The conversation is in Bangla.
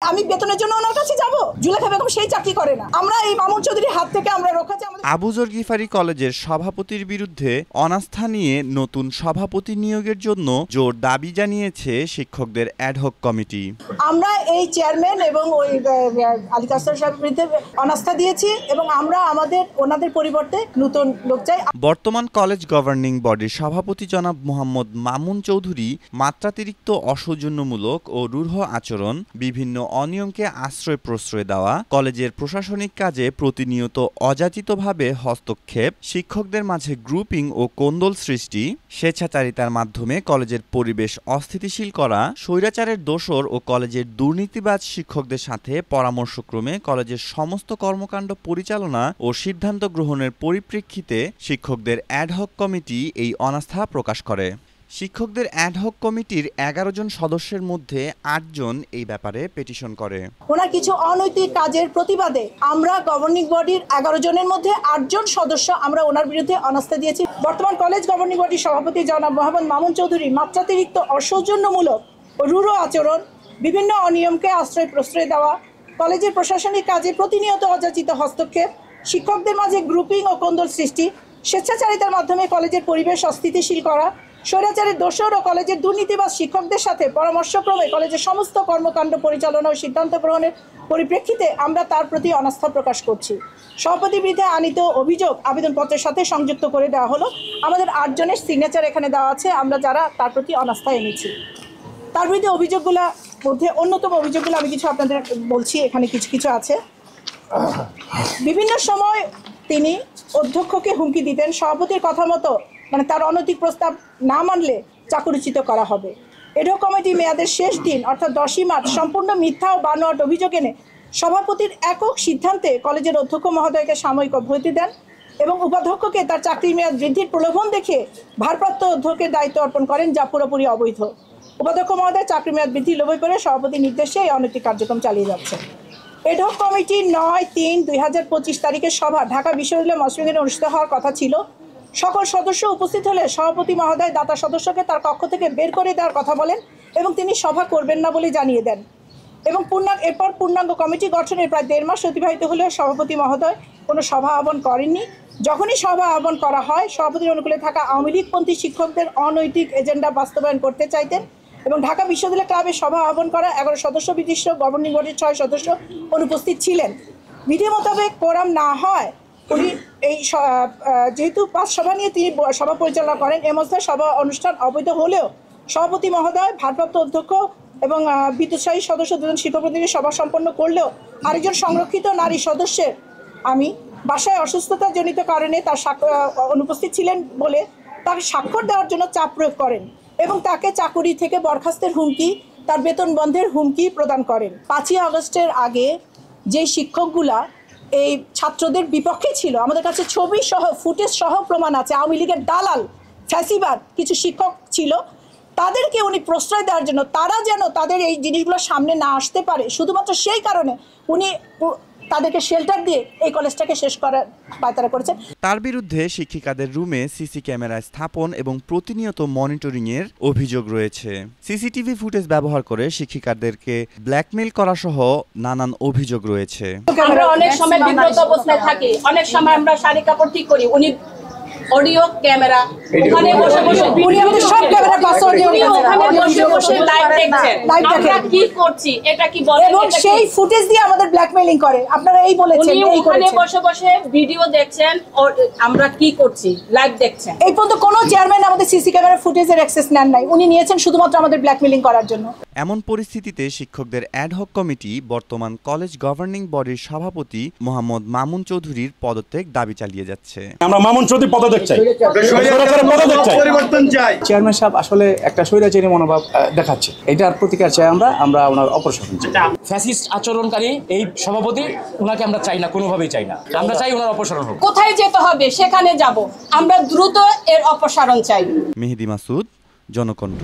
আমি বেতনের জন্য ওনার কাছে যাব? জুলেখা বেগম সেই চাকরি করে না। আমরা এই মামুন চৌধুরীর হাত থেকে আমরা রক্ষা চাই। আবু জর গিফারি কলেজের সভাপতির বিরুদ্ধে অনাস্থা নিয়ে নতুন সভাপতি নিয়োগের জন্য জোর দাবি জানিয়েছে শিক্ষকদের অ্যাডহক কমিটি। আমরা এই চেয়ারম্যান এবং ওই আলী কাসর সাহেবের বিরুদ্ধে অনাস্থা দিয়েছি এবং আমরা ওনাদের পরিবর্তে নতুন লোক চাই। বর্তমান কলেজ গভর্নিং বডির সভাপতি জনাব মোহাম্মদ মামুন চৌধুরী মাত্রাতিরিক্ত অসৌজন্যমূলক ও রূঢ় আচরণ, বিভিন্ন অনিয়মকে আশ্রয় প্রশ্রয় দেওয়া, কলেজের প্রশাসনিক কাজে প্রতিনিয়ত অযাচিতভাবে হস্তক্ষেপ, শিক্ষকদের মাঝে গ্রুপিং ও কোন্দল সৃষ্টি, স্বেচ্ছাচারিতার মাধ্যমে কলেজের পরিবেশ অস্থিতিশীল করা, স্বৈরাচারের দোসর ও কলেজের দুর্নীতিবাজ শিক্ষকদের সাথে পরামর্শক্রমে কলেজের সমস্ত কর্মকাণ্ড পরিচালনা ও সিদ্ধান্ত গ্রহণের পরিপ্রেক্ষিতে শিক্ষকদের অ্যাডহক কমিটি এই অনাস্থা প্রকাশ করে। শিক্ষকদের অ্যাডহক কমিটির ১১ জন সদস্যের মধ্যে ৮ জন এই ব্যাপারে পিটিশন করে। ওনার কিছু অনৈতিক কাজের প্রতিবাদে আমরা গভর্নিং বডির ১১ জনের মধ্যে ৮ জন সদস্য আমরা ওনার বিরুদ্ধে অনাস্থা দিয়েছি। বর্তমান কলেজ গভর্নিং বডির সভাপতি জনাব মোহাম্মদ মামুন চৌধুরী মাত্রাতিরিক্ত অসৌজন্যমূলক ও রূঢ় আচরণ, বিভিন্ন অনিয়মকে আশ্রয় প্রশ্রয় দেওয়া, কলেজের প্রশাসনিক কাজে প্রতিনিয়ত অযাচিত হস্তক্ষেপ, শিক্ষকদের মাঝে গ্রুপিং ও কোন্দল সৃষ্টি, স্বেচ্ছাচারিতার মাধ্যমে কলেজের পরিবেশ অস্থিতিশীল করা, স্বৈরাচারের দোসর ও কলেজের দুর্নীতিবাজ শিক্ষকদের সাথে পরামর্শক্রমে কলেজের সমস্ত কর্মকাণ্ড পরিচালনা ও সিদ্ধান্ত গ্রহণের পরিপ্রেক্ষিতে আমরা তার প্রতি অনাস্থা প্রকাশ করছি। সভাপতির বিরুদ্ধে আনিত অভিযোগ আবেদনপত্রের সাথে সংযুক্ত করে দেওয়া হলো। আমাদের ৮ জনের সিগনেচার এখানে দেওয়া আছে, আমরা যারা তার প্রতি অনাস্থা এনেছি। তার বিরুদ্ধে অভিযোগগুলোর মধ্যে অন্যতম অভিযোগগুলো আমি কিছু আপনাদের বলছি, এখানে কিছু কিছু আছে। বিভিন্ন সময় তিনি অধ্যক্ষকে হুমকি দিতেন, সভাপতির কথা মতো মানে তার অনৈতিক প্রস্তাব না মানলে চাকরিচ্যুত করা হবে। অ্যাডহক কমিটি মেয়াদের শেষ দিন অর্থাৎ 10ই মার্চ সম্পূর্ণ মিথ্যা ও বানোয়াট অভিযোগ এনে সভাপতির একক সিদ্ধান্তে কলেজের অধ্যক্ষ মহোদয়কে সাময়িক অব্যাহতি দেন এবং উপাধ্যক্ষকে তার চাকরির মেয়াদ বৃদ্ধির প্রলোভন দেখে ভারপ্রাপ্ত অধ্যক্ষের দায়িত্ব অর্পণ করেন, যা পুরোপুরি অবৈধ। উপাধ্যক্ষ মহোদয় চাকরির মেয়াদ বৃদ্ধির লোভে পড়ে সভাপতির নির্দেশে এই অনৈতিক কার্যক্রম চালিয়ে যাচ্ছে। অ্যাডহক কমিটি 9/3/2025 তারিখের সভা ঢাকা বিশ্ববিদ্যালয় মসজিদে অনুষ্ঠিত হওয়ার কথা ছিল। সকল সদস্য উপস্থিত হলে সভাপতি মহোদয় দাতা সদস্যকে তার কক্ষ থেকে বের করে দেওয়ার কথা বলেন এবং তিনি সভা করবেন না বলে জানিয়ে দেন এবং এরপর পূর্ণাঙ্গ কমিটি গঠনের প্রায় 1.5 মাস অতিবাহিত হলেও সভাপতি মহোদয় কোনো সভা আহ্বান করেননি। যখনই সভা আহ্বান করা হয়, সভাপতির অনুকূলে থাকা আওয়ামী লীগপন্থী শিক্ষকদের অনৈতিক এজেন্ডা বাস্তবায়ন করতে চাইতেন এবং ঢাকা বিশ্ববিদ্যালয় ক্লাবের সভা আহ্বান করা 11 সদস্য বিশিষ্ট গভর্নিং বডির 6 সদস্য অনুপস্থিত ছিলেন। বিধি মোতাবেক কোরাম না হয় উনি এই যেহেতু 5 সভা নিয়ে তিনি সভা পরিচালনা করেন, এ অবস্থায় সভা অনুষ্ঠান অবৈধ হলেও সভাপতি মহোদয়, ভারপ্রাপ্ত অধ্যক্ষ এবং বিদ্যুৎসাহী সদস্য 2 জন শিক্ষক প্রতিনিধি সভা সম্পন্ন করলেও আরেকজন সংরক্ষিত নারী সদস্যের বাসায় অসুস্থতাজনিত কারণে তার অনুপস্থিত ছিলেন বলে তাকে স্বাক্ষর দেওয়ার জন্য চাপ প্রয়োগ করেন এবং তাকে চাকুরি থেকে বরখাস্তের হুমকি, তার বেতন বন্ধের হুমকি প্রদান করেন। 5ই আগস্টের আগে যে শিক্ষকগুলা এই ছাত্রদের বিপক্ষে ছিল, আমাদের কাছে ছবি সহ ফুটেজ সহ প্রমাণ আছে, আওয়ামী লীগের দালাল ফ্যাসিবাদ কিছু শিক্ষক ছিল, তাদেরকে উনি প্রশ্রয় দেওয়ার জন্য তারা যেন তাদের এই জিনিসগুলো সামনে না আসতে পারে, শুধুমাত্র সেই কারণে উনি তাদেরকে শেল্টার দিয়ে এই কলেজটাকে শেষ করার পায়তারা করেছেন। তার বিরুদ্ধে শিক্ষিকাদের রুমে সিসি ক্যামেরা স্থাপন এবং প্রতিনিয়ত মনিটরিং এর অভিযোগ রয়েছে। সিসিটিভি ফুটেজ ব্যবহার করে শিক্ষিকাদেরকে ব্ল্যাকমেইল করা সহ নানান অভিযোগ রয়েছে। আমরা অনেক সময় বিব্রত অবস্থায় থাকি, অনেক সময় আমরা শাড়ি কাপড় ঠিক করি, উনি অডিও ক্যামেরা ওখানে বসে বসে উনি আমাদের সব ক্যামেরা পাসওয়ার্ড দিয়ে ওখানে বসে বসে লাইভ দেখছেন আমরা কি করছি এটা কি বলেন, এবং সেই ফুটেজ দিয়ে আমাদের ব্ল্যাকমেইলিং করে। আপনারা এই বলেছেন উনি ওখানে বসে বসে ভিডিও দেখছেন, আমরা কি করছি লাইভ দেখছেন। এই পর্যন্ত কোনো চেয়ারম্যান আমাদের সিসি ক্যামেরা ফুটেজের অ্যাক্সেস নেন নাই, উনি নিয়েছেন শুধুমাত্র আমাদের ব্ল্যাকমেইলিং করার জন্য। এমন পরিস্থিতিতে শিক্ষকদের অ্যাডহক কমিটি বর্তমান কলেজ গভর্নিং বডির সভাপতি মোহাম্মদ মামুন চৌধুরীর পদত্যাগ দাবি চালিয়ে যাচ্ছে। আমরা মামুন চৌধুরী পদত্যাগ চাই, পরিবর্তন চাই। চেয়ারম্যান সাহেব আসলে একটা স্বৈরাচারী মনোভাব দেখাচ্ছে, এটার প্রতিকার চাই আমরা ওনার অপসারণ চাই। ফ্যাসিস্ট আচরণকারী এই সভাপতি ওনাকে আমরা চাই না, কোনোভাবেই চাই না, আমরা চাই ওনার অপসারণ হোক। কোথায় যেতে হবে সেখানে যাব, আমরা দ্রুত এর অপসারণ চাই। মেহেদি মাসুদ, জনকণ্ঠ।